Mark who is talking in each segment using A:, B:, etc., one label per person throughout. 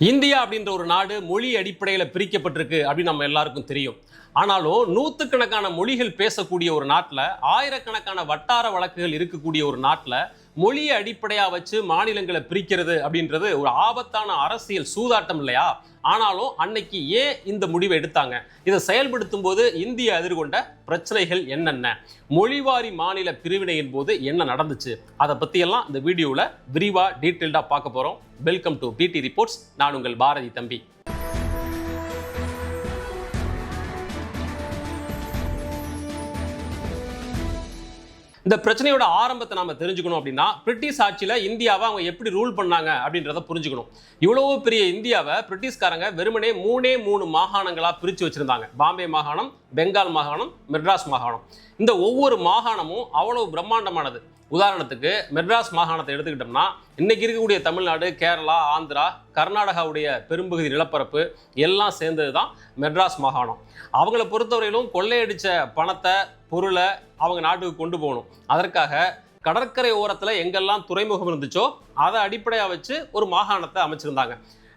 A: India அப்படின்ற ஒரு நாடு மொழி அடிப்படையில் பிரிக்கப்பட்டிருக்கு அப்படின்னு நம்ம எல்லாருக்கும் தெரியும். ஆனாலும் நூற்றுக்கணக்கான மொழிகள் பேசக்கூடிய ஒரு நாட்டில், ஆயிரக்கணக்கான வட்டார வழக்குகள் இருக்கக்கூடிய ஒரு நாட்டில் மொழியை அடிப்படையாக வச்சு மாநிலங்களை பிரிக்கிறது அப்படின்றது ஒரு ஆபத்தான அரசியல் சூதாட்டம் இல்லையா? ஆனாலும் அன்னைக்கு ஏன் இந்த முடிவை எடுத்தாங்க? இதை செயல்படுத்தும் போது இந்தியா எதிர்கொண்ட பிரச்சனைகள் என்னென்ன? மொழிவாரி மாநில பிரிவினையின் போது என்ன நடந்துச்சு? அதை பற்றியெல்லாம் இந்த வீடியோவில் விரிவாக டீட்டெயில்டாக பார்க்க போகிறோம். வெல்கம் டு பிடி ரிப்போர்ட்ஸ். நான் உங்கள் பாரதி தம்பி. இந்த பிரச்சனையோட ஆரம்பத்தை நாம தெரிஞ்சுக்கணும் அப்படின்னா, பிரிட்டிஷ் ஆட்சியில இந்தியாவை அவங்க எப்படி ரூல் பண்ணாங்க அப்படின்றத புரிஞ்சுக்கணும். இவ்வளவு பெரிய இந்தியாவை பிரிட்டிஷ்காரங்க வெறுமனே மூணு மாகாணங்களா பிரிச்சு வச்சிருந்தாங்க. பாம்பே மாகாணம், பெங்கால் மாகாணம், மெட்ராஸ் மாகாணம். இந்த ஒவ்வொரு மாகாணமும் அவ்வளவு பிரம்மாண்டமானது. உதாரணத்துக்கு மெட்ராஸ் மாகாணத்தை எடுத்துக்கிட்டோம்னா, இன்னைக்கு இருக்கக்கூடிய தமிழ்நாடு, கேரளா, ஆந்திரா, கர்நாடகாவுடைய பெரும்பகுதி நிலப்பரப்பு எல்லாம் சேர்ந்தது தான் மெட்ராஸ் மாகாணம். அவங்கள பொறுத்தவரையிலும் கொள்ளையடிச்ச பணத்தை, பொருளை அவங்க நாட்டுக்கு கொண்டு போகணும். அதற்காக கடற்கரை ஓரத்தில் எங்கெல்லாம் துறைமுகம் இருந்துச்சோ அதை அடிப்படையாக வச்சு ஒரு மாகாணத்தை அமைச்சிருந்தாங்க.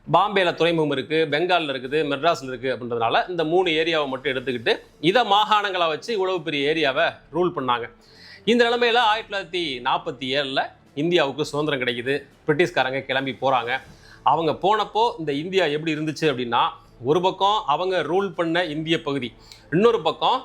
A: பாம்பேல துறைமுகம் இருக்குது, பெங்காலில் இருக்குது, மெட்ராஸில் இருக்குது அப்படின்றதுனால இந்த 3 ஏரியாவை மட்டும் எடுத்துக்கிட்டு இதை மாகாணங்களாக வச்சு இவ்வளவு பெரிய ஏரியாவை ரூல் பண்ணாங்க. இந்த நிலைமையில் 1947 இந்தியாவுக்கு சுதந்திரம் கிடைக்குது. பிரிட்டிஷ்காரங்க கிளம்பி போகிறாங்க. அவங்க போனப்போ இந்த இந்தியா எப்படி இருந்துச்சு அப்படின்னா, ஒரு பக்கம் அவங்க ரூல் பண்ண இந்திய பகுதி, இன்னொரு பக்கம்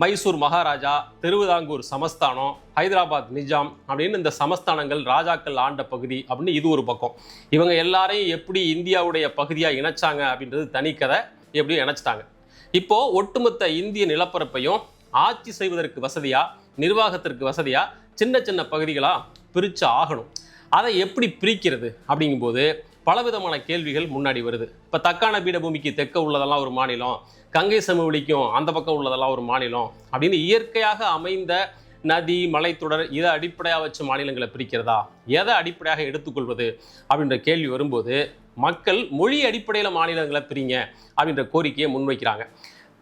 A: மைசூர் மகாராஜா, திருவிதாங்கூர் சமஸ்தானம், ஹைதராபாத் நிஜாம் அப்படின்னு இந்த சமஸ்தானங்கள் ராஜாக்கள் ஆண்ட பகுதி அப்படின்னு இது ஒரு பக்கம். இவங்க எல்லாரையும் எப்படி இந்தியாவுடைய பகுதியாக இணைச்சாங்க அப்படின்றது தனிக்கதை. எப்படி இணைச்சிட்டாங்க? இப்போ ஒட்டுமொத்த இந்திய நிலப்பரப்பையும் ஆட்சி செய்வதற்கு வசதியா, நிர்வாகத்திற்கு வசதியா சின்ன சின்ன பகுதிகளாக பிரித்து ஆகணும். அதை எப்படி பிரிக்கிறது அப்படிங்கும்போது பலவிதமான கேள்விகள் முன்னாடி வருது. இப்போ தக்கான பீடபூமிக்கு தெற்க உள்ளதெல்லாம் ஒரு மாநிலம், கங்கை சமவெளிக்கும் அந்த பக்கம் உள்ளதெல்லாம் ஒரு மாநிலம் அப்படின்னு இயற்கையாக அமைந்த நதி, மலைத்தொடர் இதை அடிப்படையாக வச்சு மாநிலங்களை பிரிக்கிறதா, எதை அடிப்படையாக எடுத்துக்கொள்வது அப்படின்ற கேள்வி வரும்போது மக்கள் மொழி அடிப்படையில் மாநிலங்களை பிரிங்க அப்படின்ற கோரிக்கையை முன்வைக்கிறாங்க.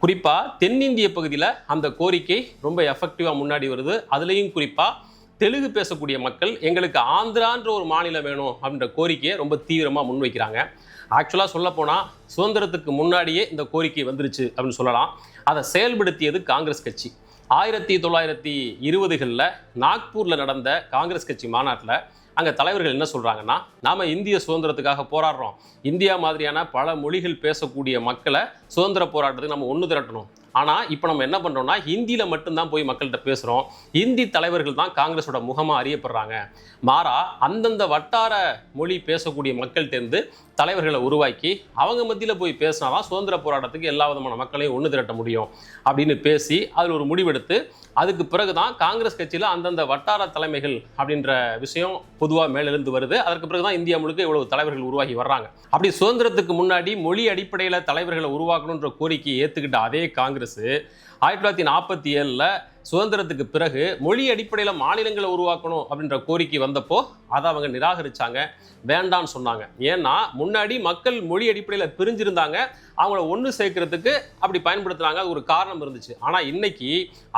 A: குறிப்பாக தென்னிந்திய பகுதியில் அந்த கோரிக்கை ரொம்ப எஃபெக்டிவாக முன்னாடி வருது. அதுலேயும் குறிப்பாக தெலுங்கு பேசக்கூடிய மக்கள் எங்களுக்கு ஆந்திரான்ற ஒரு மாநிலம் வேணும் அப்படின்ற கோரிக்கையை ரொம்ப தீவிரமாக முன்வைக்கிறாங்க. ஆக்சுவலாக சொல்லப்போனால் சுதந்திரத்துக்கு முன்னாடியே இந்த கோரிக்கை வந்துருச்சு அப்படின்னு சொல்லலாம். அதை செயல்படுத்தியது காங்கிரஸ் கட்சி. 1920களில் நாக்பூரில் நடந்த காங்கிரஸ் கட்சி மாநாட்டில் அங்கே தலைவர்கள் என்ன சொல்கிறாங்கன்னா, நாம் இந்திய சுதந்திரத்துக்காக போராடுறோம், இந்தியா மாதிரியான பல மொழிகள் பேசக்கூடிய மக்களை சுதந்திர போராட்டத்துக்கு நம்ம ஒன்று திரட்டணும். ஆனால் இப்போ நம்ம என்ன பண்ணுறோம்னா, ஹிந்தியில் மட்டும்தான் போய் மக்கள்கிட்ட பேசுகிறோம். இந்தி தலைவர்கள் தான் காங்கிரஸோட முகமாக அறியப்படுறாங்க. மாறா அந்தந்த வட்டார மொழி பேசக்கூடிய மக்கள்கிட்டேருந்து தலைவர்களை உருவாக்கி அவங்க மத்தியில் போய் பேசினா தான் சுதந்திர போராட்டத்துக்கு எல்லா விதமான மக்களையும் ஒன்று திரட்ட முடியும் அப்படின்னு பேசி அதில் ஒரு முடிவெடுத்து, அதுக்கு பிறகு தான் காங்கிரஸ் கட்சியில் அந்தந்த வட்டார தலைமைகள் அப்படின்ற விஷயம் பொதுவாக மேலிருந்து வருது. அதற்கு பிறகு தான் இந்தியா முழுக்க இவ்வளவு தலைவர்கள் உருவாகி வர்றாங்க. அப்படி சுதந்திரத்துக்கு முன்னாடி மொழி அடிப்படையில் தலைவர்களை உருவாக்கணுன்ற கோரிக்கையை ஏற்றுக்கிட்ட அதே காங்கிரஸ் 1947 சுதந்திரத்துக்கு பிறகு மொழி அடிப்படையில் மாநிலங்களை உருவாக்கணும் அப்படின்ற கோரிக்கை வந்தப்போ அதை அவங்க நிராகரிச்சாங்க, வேண்டான்னு சொன்னாங்க. ஏன்னா முன்னாடி மக்கள் மொழி அடிப்படையில் பிரிஞ்சிருந்தாங்க, அவங்கள ஒன்று சேர்க்கறதுக்கு அப்படி பயன்படுத்துறாங்க. அது ஒரு காரணம் இருந்துச்சு. ஆனால் இன்னைக்கு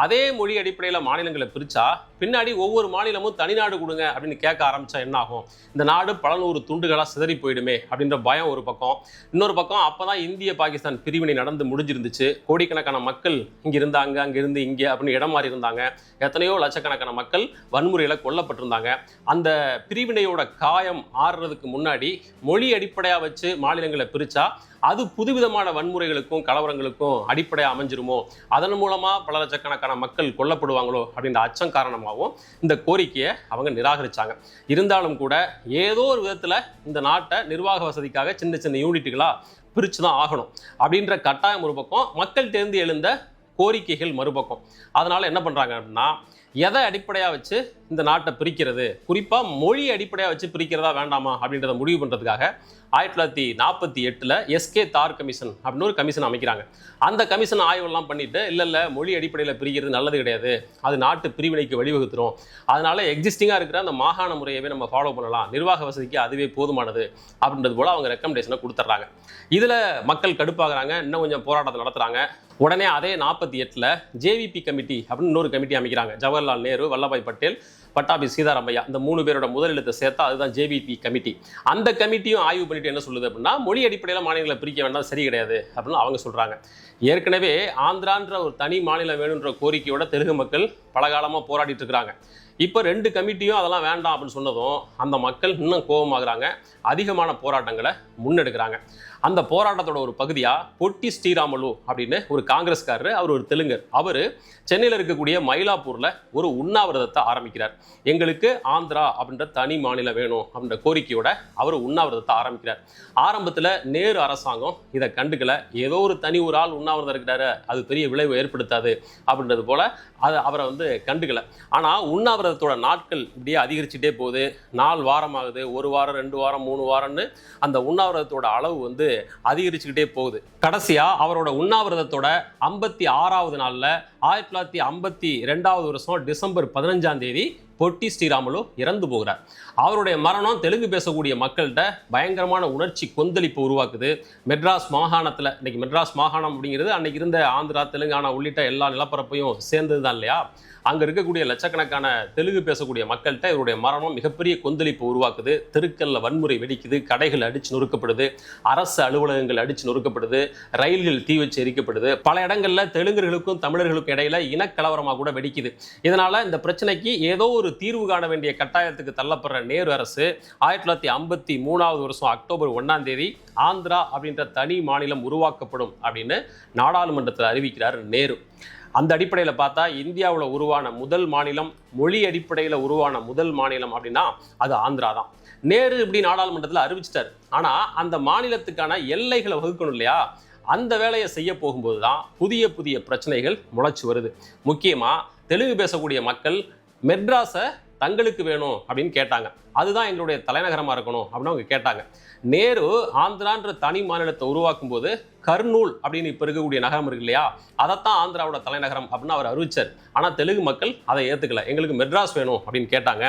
A: அதே மொழி அடிப்படையில் மாநிலங்களை பிரிச்சா பின்னாடி ஒவ்வொரு மாநிலமும் தனிநாடு கொடுங்க அப்படின்னு கேட்க ஆரம்பிச்சா என்ன ஆகும்? இந்த நாடு பல நூறு துண்டுகளாக சிதறி போயிடுமே அப்படின்ற பயம் ஒரு பக்கம். இன்னொரு பக்கம் அப்போதான் இந்திய பாகிஸ்தான் பிரிவினை நடந்து முடிஞ்சிருந்துச்சு. கோடிக்கணக்கான மக்கள் இங்கே இருந்தாங்க, அங்கிருந்து இங்கே அப்படின்னு இடம் மாறி இருந்தாங்க. எத்தனையோ லட்சக்கணக்கான மக்கள் வன்முறையில் கொல்லப்பட்டிருந்தாங்க. அந்த பிரிவினையோட காயம் ஆறுறதுக்கு முன்னாடி மொழி அடிப்படையாக வச்சு மாநிலங்களை பிரிச்சா அது புதுவிதமான வன்முறைகளுக்கும் கலவரங்களுக்கும் அடிப்படையாக அமைஞ்சிருமோ, அதன் மூலமாக பல லட்சக்கணக்கான மக்கள் கொல்லப்படுவாங்களோ அப்படின்ற அச்சம் காரணமாகவும் இந்த கோரிக்கையை அவங்க நிராகரித்தாங்க. இருந்தாலும் கூட ஏதோ ஒரு விதத்தில் இந்த நாட்டை நிர்வாக வசதிக்காக சின்ன சின்ன யூனிட்டுகளாக பிரித்து தான் ஆகணும் அப்படின்ற கட்டாயம் ஒரு பக்கம், மக்கள்கிட்டேருந்து எழுந்த கோரிக்கைகள் மறுபக்கம். அதனால் என்ன பண்ணுறாங்க அப்படின்னா, எதை அடிப்படையாக வச்சு இந்த நாட்டை பிரிக்கிறது, குறிப்பாக மொழி அடிப்படையாக வச்சு பிரிக்கிறதா வேண்டாமா அப்படின்றத முடிவு பண்ணுறதுக்காக 1948 எஸ்கே தார் கமிஷன் அப்படின்னு ஒரு கமிஷன் அமைக்கிறாங்க. அந்த கமிஷன் ஆய்வெல்லாம் பண்ணிட்டு, இல்லை மொழி அடிப்படையில் பிரிக்கிறது நல்லது கிடையாது, அது நாட்டு பிரிவினைக்கு வழிவகுத்துரும், அதனால எக்ஸிஸ்டிங்காக இருக்கிற அந்த மாகாண முறையவே நம்ம ஃபாலோ பண்ணலாம், நிர்வாக வசதிக்கு அதுவே போதுமானது அப்படின்றது போல் அவங்க ரெக்கமெண்டேஷனை கொடுத்துட்றாங்க. இதில் மக்கள் கடுப்பாகிறாங்க, இன்னும் கொஞ்சம் போராட்டத்தை நடத்துகிறாங்க. உடனே அதே 48 ஜேவிபி கமிட்டி அப்படின்னு இன்னொரு கமிட்டி அமைக்கிறாங்க. ஜவஹர்லால் நேரு, வல்லபாய் பட்டேல், பட்டாபி சீதாராமையா, இந்த 3 பேரோட முதல் எழுத்தை சேர்த்தா அதுதான் ஜேவிபி கமிட்டி. அந்த கமிட்டியும் ஆய்வு பண்ணிட்டு என்ன சொல்லுது அப்படின்னா, மொழி அடிப்படையில் மாநிலங்களை பிரிக்க வேண்டாம், சரி கிடையாது அப்படின்னு அவங்க சொல்றாங்க. ஏற்கனவே ஆந்திரான்ற ஒரு தனி மாநிலம் வேணுன்ற கோரிக்கையோட தெலுங்கு மக்கள் பல காலமாக போராடிட்டு இருக்கிறாங்க. இப்போ 2 கமிட்டியும் அதெல்லாம் வேண்டாம் அப்படின்னு சொன்னதும் அந்த மக்கள் இன்னும் கோபமாகறாங்க, அதிகமான போராட்டங்களை முன்னெடுக்கிறாங்க. அந்த போராட்டத்தோட ஒரு பகுதியாக பொட்டி ஸ்ரீராமலு அப்படின்னு ஒரு காங்கிரஸ்காரர், அவர் ஒரு தெலுங்கர், அவர் சென்னையில் இருக்கக்கூடிய மயிலாப்பூரில் ஒரு உண்ணாவிரதத்தை ஆரம்பிக்கிறார். எங்களுக்கு ஆந்திரா அப்படின்ற தனி மாநிலம் வேணும் அப்படின்ற கோரிக்கையோட அவர் உண்ணாவிரதத்தை ஆரம்பிக்கிறார். ஆரம்பத்தில் நேரு அரசாங்கம் இதை கண்டுக்கல, ஏதோ ஒரு தனி ஒரு ஆள் உண்ணாவிரதம் இருக்கிறாரு, அது பெரிய விளைவு ஏற்படுத்தாது அப்படின்றது போல அவரை கண்டுக்கல. ஆனால் உண்ணாவிரதத்தோட நாட்கள் இப்படியே அதிகரிச்சுட்டே போகுது. 4 வாரம் ஆகுது, 1 வாரம், 2 வாரம், 3 வாரம்னு அந்த உண்ணாவிரதத்தோட அளவு அதிகரிச்சுக்கிட்டே போகுது. கடைசியா அவரோட உண்ணாவிரதத்தோட 56வது நாள்ல 1952வது வருஷம் டிசம்பர் 15ஆம் தேதி பொட்டி ஸ்ரீராமலு இறந்து போகிறார். அவருடைய மரணம் தெலுங்கு பேசக்கூடிய மக்கள்கிட்ட பயங்கரமான உணர்ச்சி கொந்தளிப்பு உருவாக்குது. மெட்ராஸ் மாகாணத்தில், இன்னைக்கு மெட்ராஸ் மாகாணம் அப்படிங்கிறது அன்னைக்கு இருந்த ஆந்திரா, தெலுங்கானா உள்ளிட்ட எல்லா நிலப்பரப்பையும் சேர்ந்தது தான் இல்லையா? அங்கே இருக்கக்கூடிய லட்சக்கணக்கான தெலுங்கு பேசக்கூடிய மக்கள்கிட்ட இவருடைய மரணம் மிகப்பெரிய கொந்தளிப்பு உருவாக்குது. தெருக்கல்ல வன்முறை வெடிக்குது, கடைகள் அடிச்சு நொறுக்கப்படுது, அரசு அலுவலகங்கள் அடிச்சு நொறுக்கப்படுது, ரயில்கள் தீ வச்சு எரிக்கப்படுது. பல இடங்கள்ல தெலுங்கர்களுக்கும் தமிழர்களுக்கும் இடையில இனக்கலவரமாக கூட வெடிக்குது. இதனால இந்த பிரச்சனைக்கு ஏதோ ஒரு தீர்வு காண வேண்டிய கட்டாயத்துக்கு தள்ளப்படுற நேரு அரசு 1953வது வருஷம் அக்டோபர் 1ஆம் தேதி ஆந்திரா அப்படின்ற தனி மாநிலம் உருவாக்கப்படும் அப்படின்னு நாடாளுமன்றத்தில் அறிவிக்கிறார் நேரு. அந்த அடிப்படையில் பார்த்தா இந்தியாவில் உருவான முதல் மாநிலம், மொழி அடிப்படையில் உருவான முதல் மாநிலம் அப்படின்னா அது ஆந்திரா தான். நேரு இப்படி நாடாளுமன்றத்தில் அறிவிச்சிட்டார். ஆனால் அந்த மாநிலத்துக்கான எல்லைகளை வகுக்கணும் இல்லையா? அந்த வேலையை செய்ய போகும்போது தான் புதிய புதிய பிரச்சனைகள் முளைச்சு வருது. முக்கியமாக தெலுங்கு பேசக்கூடிய மக்கள் மெட்ராஸை தங்களுக்கு வேணும் அப்படின்னு கேட்டாங்க. அதுதான் எங்களுடைய தலைநகரமாக இருக்கணும் அப்படின்னு அவங்க கேட்டாங்க. நேரு ஆந்திரான்ற தனி மாநிலத்தை உருவாக்கும் போது கர்னூல் அப்படின்னு இப்போ இருக்கக்கூடிய நகரம் இருக்கு இல்லையா, அதைத்தான் ஆந்திராவோட தலைநகரம் அப்படின்னு அவர் அறிவிச்சார். ஆனால் தெலுங்கு மக்கள் அதை ஏற்றுக்கல, எங்களுக்கு மெட்ராஸ் வேணும் அப்படின்னு கேட்டாங்க.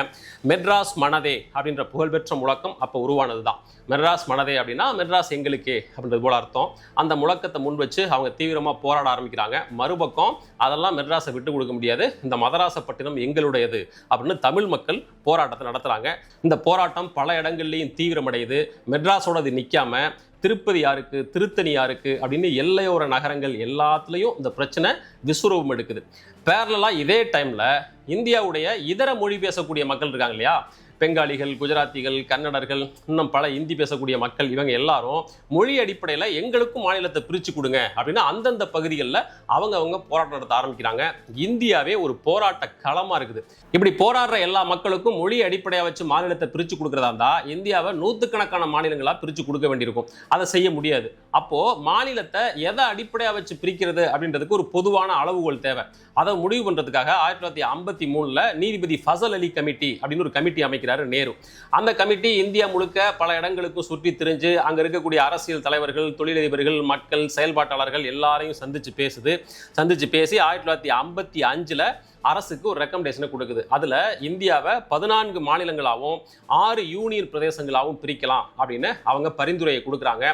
A: மெட்ராஸ் மனதே அப்படின்ற புகழ்பெற்ற முழக்கம் அப்போ உருவானது தான். மெட்ராஸ் மனதே அப்படின்னா மெட்ராஸ் எங்களுக்கே அப்படின்றது போல அர்த்தம். அந்த முழக்கத்தை முன் வச்சு அவங்க தீவிரமாக போராட ஆரம்பிக்கிறாங்க. மறுபக்கம் அதெல்லாம் மெட்ராஸை விட்டு கொடுக்க முடியாது, இந்த மதராசப்பட்டினம் எங்களுடையது அப்படின்னு தமிழ் மக்கள் போராட்டத்தை நடத்துகிறாங்க. இந்த போராட்டம் பல இடங்கள்லையும் தீவிரமடையுது. மெட்ராஸோட இது நிற்காம திருப்பதி யாருக்கு, திருத்தணி யாருக்கு அப்படின்னு எல்லையோர நகரங்கள் எல்லாத்துலேயும் இந்த பிரச்சனை விஸ்வரூபம் எடுக்குது. பேரலாக இதே டைமில் இந்தியாவுடைய இதர மொழி பேசக்கூடிய மக்கள் இருக்காங்க இல்லையா, பெங்காலிகள், குஜராத்திகள், கன்னடர்கள், இன்னும் பல இந்தி பேசக்கூடிய மக்கள், இவங்க எல்லாரும் மொழி அடிப்படையில் எங்களுக்கும் மாநிலத்தை பிரித்து கொடுங்க அப்படின்னு அந்தந்த பகுதிகளில் அவங்க போராட்டம் நடத்த ஆரம்பிக்கிறாங்க. இந்தியாவே ஒரு போராட்ட களமாக இருக்குது. இப்படி போராடுற எல்லா மக்களுக்கும் மொழி அடிப்படையாக வச்சு மாநிலத்தை பிரித்து கொடுக்குறதா இருந்தால் இந்தியாவை 100கணக்கான மாநிலங்களாக பிரித்து கொடுக்க வேண்டியிருக்கும். அதை செய்ய முடியாது. அப்போது மாநிலத்தை எதை அடிப்படையாக வச்சு பிரிக்கிறது அப்படின்றதுக்கு ஒரு பொதுவான அளவுகோல் தேவை. அதை முடிவு பண்ணுறதுக்காக 1953 நீதிபதி ஃபசல் அலி கமிட்டி அப்படின்னு ஒரு கமிட்டி அமைக்கிறார் நேரு. அந்த கமிட்டி இந்தியா முழுக்க பல இடங்களுக்கும் சுற்றி திரிஞ்சு அங்க இருக்கக்கூடிய அரசியல் தலைவர்கள், தொழிலதிபர்கள், மக்கள், செயல்பாட்டாளர்கள் எல்லாரையும் சந்திச்சு பேசி 1955 அரசுக்கு ஒரு ரெக்கமெண்டேஷனை கொடுக்குது. அதுல இந்தியாவை 14 மாநிலங்களாகவும் 6 யூனியன் பிரதேசங்களாகவும் பிரிக்கலாம் அப்படின்னு அவங்க பரிந்துரையை கொடுக்குறாங்க.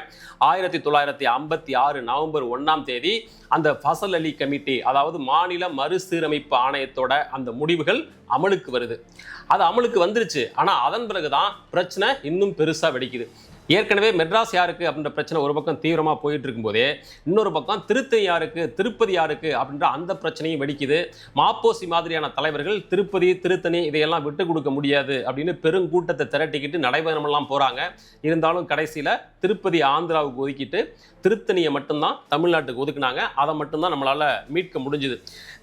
A: 1956 நவம்பர் 1ஆம் தேதி அந்த ஃபசல் அலி கமிட்டி, அதாவது மாநில மறுசீரமைப்பு ஆணையத்தோட அந்த முடிவுகள் அமலுக்கு வருது. அது அமலுக்கு வந்துருச்சு. ஆனால் அதன் பிறகுதான் பிரச்சனை இன்னும் பெருசாக வெடிக்குது. ஏற்கனவே மெட்ராஸ் யாருக்கு அப்படின்ற பிரச்சனை ஒரு பக்கம் தீவிரமாக போயிட்டு இருக்கும்போதே இன்னொரு பக்கம் திருத்தணி யாருக்கு, திருப்பதி யாருக்கு அப்படின்ற அந்த பிரச்சனையும் வெடிக்குது. மாப்போசி மாதிரியான தலைவர்கள் திருப்பதி, திருத்தணி இதையெல்லாம் விட்டு கொடுக்க முடியாது அப்படின்னு பெருங்கூட்டத்தை திரட்டிக்கிட்டு நடைபயணமெல்லாம் போகிறாங்க. இருந்தாலும் கடைசியில் திருப்பதி ஆந்திராவுக்கு ஒதுக்கிட்டு திருத்தணியை மட்டும்தான் தமிழ்நாட்டுக்கு ஒதுக்குனாங்க. அதை மட்டும்தான் நம்மளால் மீட்க முடிஞ்சுது.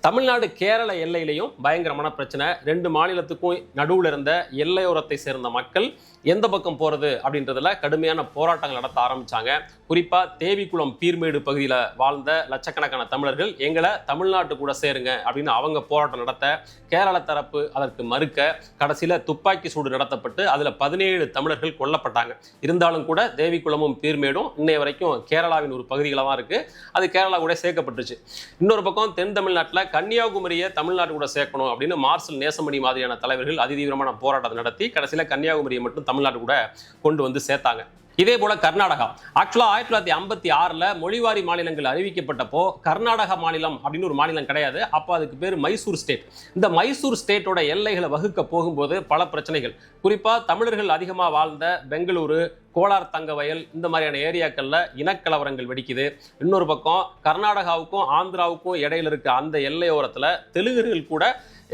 A: தமிழ்நாடு கேரள எல்லையிலையும் பயங்கரமான பிரச்சனை. 2 மாநிலத்துக்கும் நடுவில் இருந்த எல்லையோரத்தை சேர்ந்த மக்கள் எந்த பக்கம் போகிறது அப்படின்றதுல கடுமையான போராட்டங்கள் நடத்த ஆரம்பித்தாங்க. குறிப்பாக தேவிக்குளம் பீர்மேடு பகுதியில் வாழ்ந்த லட்சக்கணக்கான தமிழர்கள் எங்களை தமிழ்நாட்டு கூட சேருங்க அப்படின்னு அவங்க போராட்டம் நடத்த, கேரள தரப்பு அதற்கு மறுக்க, கடைசியில் துப்பாக்கி சூடு நடத்தப்பட்டு அதில் 17 தமிழர்கள் கொல்லப்பட்டாங்க. இருந்தாலும் கூட தேவிக்குளமும் பீர்மேடும் இன்னைய வரைக்கும் கேரளாவின் ஒரு பகுதிகளாக தான் இருக்குது. அது கேரளா கூட சேர்க்கப்பட்டுச்சு. இன்னொரு பக்கம் தென் தமிழ்நாட்டில் கன்னியாகுமரியை தமிழ்நாட்டு கூட சேர்க்கணும் அப்படின்னு மார்சல் நேசமணி மாதிரியான தலைவர்கள் அதிதீவிரமான போராட்டத்தை நடத்தி கடைசியில் கன்னியாகுமரியை மட்டும் தமிழ்நாட்டு கூட கொண்டு வந்து சேர்த்தாங்க. இதே போல கர்நாடகா ஆக்சுவலா 1956 மொழிவாரி மாநிலங்கள் அறிவிக்கப்பட்டப்போ கர்நாடகா மாநிலம் அப்படின்னு ஒரு மாநிலம் கிடையாது. அப்போ அதுக்கு பேர் மைசூர் ஸ்டேட். இந்த மைசூர் ஸ்டேட்டோட எல்லைகளை வகுக்க போகும்போது பல பிரச்சனைகள், குறிப்பா தமிழர்கள் அதிகமாக வாழ்ந்த பெங்களூரு, கோலார் தங்கவயல் இந்த மாதிரியான ஏரியாக்கள்ல இனக்கலவரங்கள் வெடிக்குது. இன்னொரு பக்கம் கர்நாடகாவுக்கும் ஆந்திராவுக்கும் இடையில இருக்க அந்த எல்லையோரத்துல தெலுங்கர்கள் கூட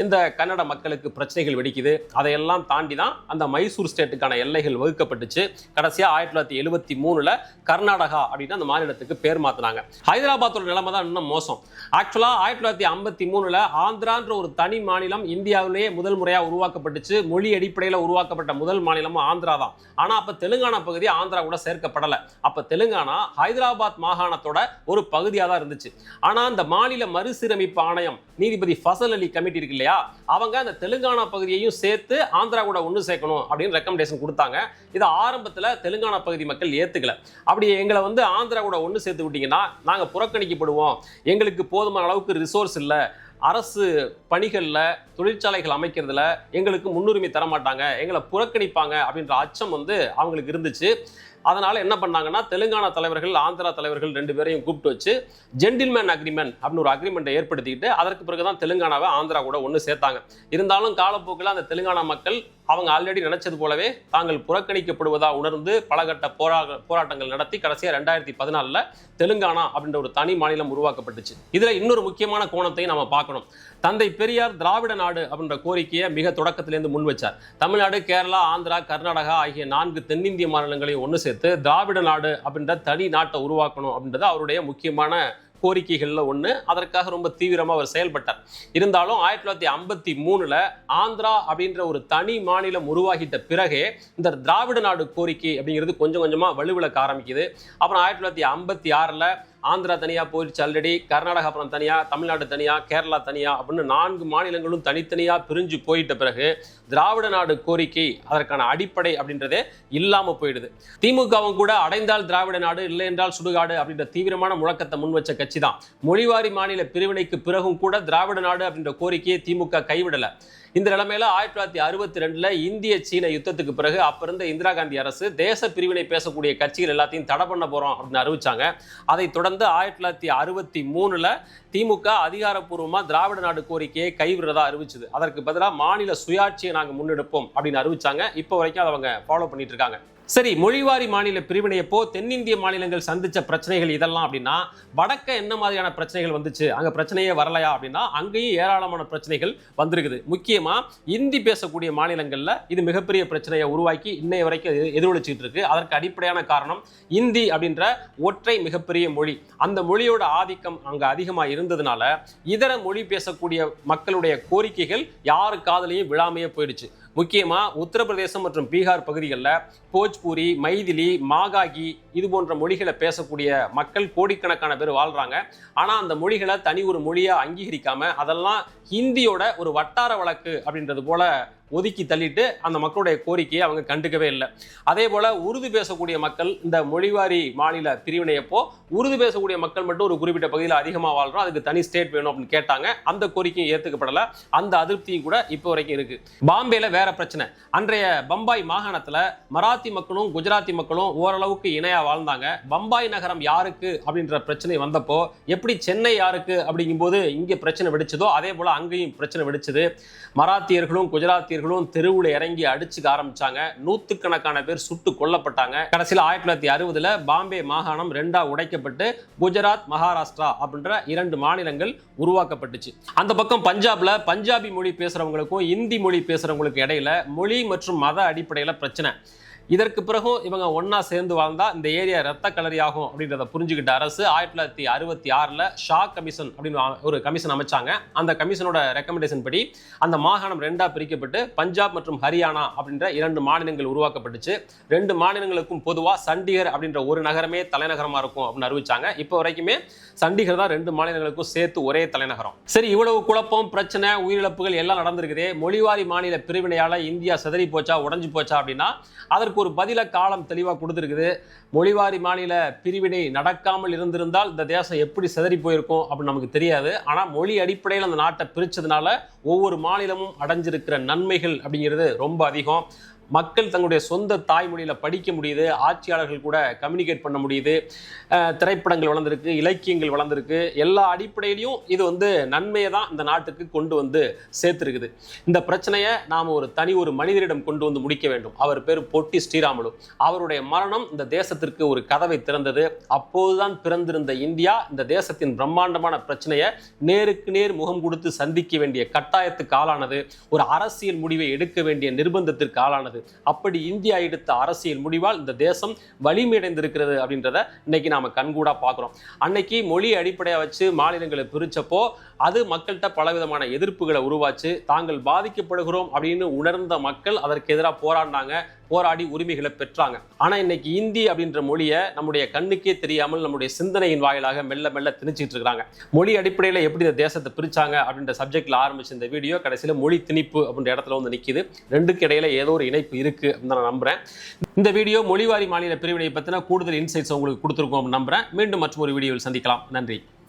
A: இந்த கன்னட மக்களுக்கு பிரச்சனைகள் வெடிக்குது. அதையெல்லாம் தாண்டி தான் அந்த மைசூர் ஸ்டேட்டுக்கான எல்லைகள் வகுக்கப்பட்டுச்சு. கடைசியா 1973 கர்நாடகா அப்படின்னு அந்த மாநிலத்துக்கு பேர் மாத்தினாங்க. ஹைதராபாத்தோட நிலைமை தான் இன்னும் மோசம். ஆக்சுவலா 1953 ஆந்திரான்ற ஒரு தனி மாநிலம் இந்தியாவிலேயே முதல் முறையா உருவாக்கப்பட்டுச்சு. மொழி அடிப்படையில் உருவாக்கப்பட்ட முதல் மாநிலமும் ஆந்திரா தான். ஆனா அப்ப தெலுங்கானா பகுதி ஆந்திரா கூட சேர்க்கப்படல. அப்ப தெலுங்கானா ஹைதராபாத் மாகாணத்தோட ஒரு பகுதியா தான் இருந்துச்சு. ஆனா அந்த மாநில மறுசீரமைப்பு ஆணையம் நீதிபதி ஃபசல் அலி கமிட்டி இருக்கு இல்லையா, அவங்க அந்த தெலுங்கானா பகுதியையும் சேர்த்து ஆந்திரா கூட ஒன்று சேர்க்கணும் அப்படின்னு ரெக்கமெண்டேஷன் கொடுத்தாங்க. இது ஆரம்பத்தில் தெலுங்கானா பகுதி மக்கள் ஏத்துக்கல. அப்படி எங்களை ஆந்திரா கூட ஒன்று சேர்த்து விட்டீங்கன்னா நாங்க புறக்கணிக்கப்படுவோம், எங்களுக்கு போதுமான அளவுக்கு ரிசோர்ஸ் இல்லை, அரசு பணிகளில் தொழிற்சாலைகள் அமைக்கிறதுல எங்களுக்கு முன்னுரிமை தர மாட்டாங்க, எங்களை புறக்கணிப்பாங்க அப்படின்ற அச்சம் அவங்களுக்கு இருந்துச்சு. அதனால என்ன பண்ணாங்கன்னா தெலுங்கானா தலைவர்கள் ஆந்திரா தலைவர்கள் 2 பேரையும் கூப்பிட்டு வச்சு ஜென்டில்மேன் அக்ரிமெண்ட் அப்படின்னு ஒரு அக்ரிமெண்ட்டை ஏற்படுத்திக்கிட்டு அதற்கு பிறகுதான் தெலுங்கானாவை ஆந்திரா கூட ஒன்று சேர்த்தாங்க. இருந்தாலும் காலப்போக்கில் அந்த தெலுங்கானா மக்கள் அவங்க ஆல்ரெடி நினைச்சது போலவே தாங்கள் புறக்கணிக்கப்படுவதா உணர்ந்து பலகட்ட போராட்டங்கள் நடத்தி கடைசியா 2014 தெலுங்கானா அப்படின்ற ஒரு தனி மாநிலம் உருவாக்கப்பட்டுச்சு. இதுல இன்னொரு முக்கியமான கோணத்தையும் நம்ம பார்க்கணும். தந்தை பெரியார் திராவிட நாடு அப்படின்ற கோரிக்கையை மிக தொடக்கத்திலேருந்து முன் வச்சார். தமிழ்நாடு, கேரளா, ஆந்திரா, கர்நாடகா ஆகிய 4 தென்னிந்திய மாநிலங்களையும் ஒன்று சேர்த்து திராவிட நாடு அப்படின்ற தனி நாட்டை உருவாக்கணும் அப்படின்றது அவருடைய முக்கியமான கோரிக்கைகள்ல ஒன்று. அதற்காக ரொம்ப தீவிரமாக அவர் செயல்பட்டார். இருந்தாலும் 1953 ஆந்திரா அப்படின்ற ஒரு தனி மாநிலம் உருவாகிட்ட பிறகே இந்த திராவிட நாடு கோரிக்கை அப்படிங்கிறது கொஞ்சம் கொஞ்சமா வலுவிழக்க ஆரம்பிக்குது. அப்புறம் 1956 ஆந்திரா தனியா போயிடுச்சு ஆல்ரெடி, கர்நாடகா அப்புறம் தனியா, தமிழ்நாடு தனியா, கேரளா தனியா அப்படின்னு 4 மாநிலங்களும் தனித்தனியா பிரிஞ்சு போயிட்ட பிறகு திராவிட நாடு கோரிக்கை அதற்கான அடிப்படை அப்படின்றதே இல்லாம போயிடுது. திமுகவும் கூட அடைந்தால் திராவிட நாடு, இல்லை என்றால் சுடுகாடு அப்படின்ற தீவிரமான முழக்கத்தை முன் வச்ச கட்சி தான். மொழிவாரி மாநில பிரிவினைக்கு பிறகும் கூட திராவிட நாடு அப்படின்ற கோரிக்கையை திமுக கைவிடல. இந்த நிலைமையில 1962 இந்திய சீன யுத்தத்துக்கு பிறகு அப்ப இருந்த இந்திரா காந்தி அரசு தேச பிரிவினை பேசக்கூடிய கட்சிகள் எல்லாத்தையும் தடை பண்ண போறோம் அப்படின்னு அறிவிச்சாங்க. அதை தொடர்ந்து 1963 திமுக அதிகாரப்பூர்வமா திராவிட நாடு கோரிக்கையை கைவிடுறதா அறிவிச்சது. அதற்கு பதிலாக மாநில சுயாட்சியை நாங்க முன்னெடுப்போம் அப்படின்னு அறிவிச்சாங்க. இப்போ வரைக்கும் அதை அவங்க ஃபாலோ பண்ணிட்டு இருக்காங்க. சரி, மொழிவாரி மாநில பிரிவினையப்போ தென்னிந்திய மாநிலங்கள் சந்திச்ச பிரச்சனைகள் இதெல்லாம் அப்படின்னா வடக்க என்ன மாதிரியான பிரச்சனைகள் வந்துச்சு, அங்க பிரச்சனையே வரலையா அப்படின்னா அங்கேயும் ஏராளமான பிரச்சனைகள் வந்திருக்குது. முக்கியமா இந்தி பேசக்கூடிய மாநிலங்கள்ல இது மிகப்பெரிய பிரச்சனையை உருவாக்கி இன்னைய வரைக்கும் எதிரொலிச்சுட்டு இருக்கு. அதற்கு அடிப்படையான காரணம் இந்தி அப்படின்ற ஒற்றை மிகப்பெரிய மொழி. அந்த மொழியோட ஆதிக்கம் அங்க அதிகமா இருந்ததுனால இதர மொழி பேசக்கூடிய மக்களுடைய கோரிக்கைகள் யாரு காதலையும் விழாமையே போயிடுச்சு. முக்கியமா உத்தரப்பிரதேசம் மற்றும் பீகார் பகுதிகளில் போஜ்பூரி, மைதிலி, மாகாகி இது போன்ற மொழிகளை பேசக்கூடிய மக்கள் கோடிக்கணக்கான பேர் வாழ்றாங்க. ஆனா அந்த மொழிகளை தனி ஒரு மொழியா அங்கீகரிக்காம அதெல்லாம் ஹிந்தியோட ஒரு வட்டார வழக்கு அப்படின்றது போல ஒதுக்கி தள்ளிட்டு அந்த மக்களுடைய கோரிக்கையை அவங்க கண்டுக்கவே இல்லை. அதே போல உருது பேசக்கூடிய மக்கள் இந்த மொழிவாரி மாநில பிரிவினையப்போ உருது பேசக்கூடிய மக்கள் மட்டும் ஒரு குறிப்பிட்ட பகுதியில் அதிகமாக வாழ்றோம், அதுக்கு தனி ஸ்டேட் வேணும் அப்படின்னு கேட்டாங்க. அந்த கோரிக்கையும் ஏற்றுக்கப்படலை. அந்த அதிருப்தியும் கூட இப்போ வரைக்கும் இருக்கு. பாம்பேல வேற பிரச்சனை. அன்றைய பம்பாய் மாகாணத்துல மராத்தி மக்களும் குஜராத்தி மக்களும் ஓரளவுக்கு இணையா வாழ்ந்தாங்க. பம்பாய் நகரம் யாருக்கு அப்படின்ற பிரச்சனை வந்தப்போ எப்படி சென்னை யாருக்கு அப்படிங்கும்போது இங்கே பிரச்சனை வெடிச்சதோ அதே போல அங்கேயும் பிரச்சனை வெடிச்சது. மராத்தியர்களும் குஜராத்தியர்களும் தெருவுல இறங்கி அடிச்சுக்க ஆரம்பிச்சாங்க. நூற்றுக்கணக்கான பேர் சுட்டு கொல்லப்பட்டாங்க. கடைசியில் 1960 பாம்பே மாகாணம் 2ஆ உடைக்கப்பட்டு குஜராத், மகாராஷ்டிரா அப்படின்ற 2 மாநிலங்கள் உருவாக்கப்பட்டுச்சு. அந்த பக்கம் பஞ்சாப்ல பஞ்சாபி மொழி பேசுறவங்களுக்கும் இந்தி மொழி பேசுறவங்களுக்கு இடையில மொழி மற்றும் மத அடிப்படையில பிரச்சனை. இதற்கு பிறகும் இவங்க ஒன்னா சேர்ந்து வாழ்ந்தா இந்த ஏரியா ரத்த கலரியாகும் அப்படின்றத புரிஞ்சுக்கிட்ட அரசு 1966 ஷா கமிஷன் அப்படின்னு ஒரு கமிஷன் அமைச்சாங்க. அந்த கமிஷனோட ரெக்கமெண்டேஷன் படி அந்த மாகாணம் 2ஆ பிரிக்கப்பட்டு பஞ்சாப் மற்றும் ஹரியானா அப்படின்ற 2 மாநிலங்கள் உருவாக்கப்பட்டுச்சு. 2 மாநிலங்களுக்கும் பொதுவா சண்டிகர் அப்படின்ற ஒரு நகரமே தலைநகரமா இருக்கும் அப்படின்னு அறிவிச்சாங்க. இப்போ வரைக்குமே சண்டிகர் தான் 2 மாநிலங்களுக்கும் சேர்த்து ஒரே தலைநகரம். சரி, இவ்வளவு குழப்பம், பிரச்சனை, உயிரிழப்புகள் எல்லாம் நடந்திருக்குதே. மொழிவாரி மாநில பிரிவினையால இந்தியா சிதறி போச்சா, உடஞ்சு போச்சா அப்படின்னா அதற்கு ஒரு பதில காலம் தெளிவாக கொடுத்துருக்குது. மொழிவாரி மாநில பிரிவினை நடக்காமல் இருந்திருந்தால் இந்த தேசம் எப்படி சிதறி போயிருக்கும் அப்படின்னு நமக்கு தெரியாது. ஆனால் மொழி அடிப்படையில் அந்த நாட்டை பிரிச்சதுனால ஒவ்வொரு மாநிலமும் அடைஞ்சிருக்கிற நன்மைகள் அப்படிங்கிறது ரொம்ப அதிகம். மக்கள் தங்களுடைய சொந்த தாய்மொழியில் படிக்க முடியுது, ஆட்சியாளர்கள் கூட கம்யூனிகேட் பண்ண முடியுது, திரைப்படங்கள் வளர்ந்துருக்கு, இலக்கியங்கள் வளர்ந்துருக்கு. எல்லா அடிப்படையிலையும் இது நன்மையை தான் இந்த நாட்டுக்கு கொண்டு சேர்த்துருக்குது. இந்த பிரச்சனையை நாம் ஒரு மனிதரிடம் கொண்டு முடிக்க வேண்டும். அவர் பேர் பொட்டி ஸ்ரீராமுலு. அவருடைய மரணம் இந்த தேசத்திற்கு ஒரு கதவை திறந்தது. அப்போதுதான் பிறந்திருந்த இந்தியா இந்த தேசத்தின் பிரம்மாண்டமான பிரச்சனையை நேருக்கு நேர் முகம் கொடுத்து சந்திக்க வேண்டிய கட்டாயத்துக்கு ஆளானது. ஒரு அரசியல் முடிவை எடுக்க வேண்டிய நிர்பந்தத்திற்கு ஆளானது. அப்படி இந்தியா எடுத்த அரசியல் முடிவால் இந்த தேசம் வலிமையடைந்திருக்கிறது அப்படின்றத இன்னைக்கு நாம கண்கூடா பார்க்கிறோம். அன்னைக்கு மொழி அடிப்படையாக வச்சு மாநிலங்களை பிரிச்சப்போ அது மக்கள்கிட்ட பலவிதமான எதிர்ப்புகளை உருவாச்சு. தாங்கள் பாதிக்கப்படுகிறோம் அப்படின்னு உணர்ந்த மக்கள் அதற்கு எதிராக போராடினாங்க, போராடி உரிமைகளை பெற்றாங்க. ஆனா இன்னைக்கு இந்தி அப்படின்ற மொழியை நம்முடைய கண்ணுக்கே தெரியாமல் நம்முடைய சிந்தனையின் வாயிலாக மெல்ல மெல்ல திணிச்சிட்டு இருக்காங்க. மொழி அடிப்படையில் எப்படி இந்த தேசத்தை பிரிச்சாங்க அப்படின்ற சப்ஜெக்ட்ல ஆரம்பிச்ச இந்த வீடியோ கடைசியில் மொழி திணிப்பு அப்படின்ற இடத்துல நிக்குது. ரெண்டுக்கு இடையில ஏதோ ஒரு இணைப்பு இருக்கு அப்படின்னு நான் நம்புறேன். இந்த வீடியோ மொழிவாரி மாநில பிரிவினை பத்தின கூடுதல் இன்சைட்ஸ் உங்களுக்கு கொடுத்துருக்கோம் நம்புறேன். மீண்டும் மற்றொரு வீடியோவில் சந்திக்கலாம். நன்றி.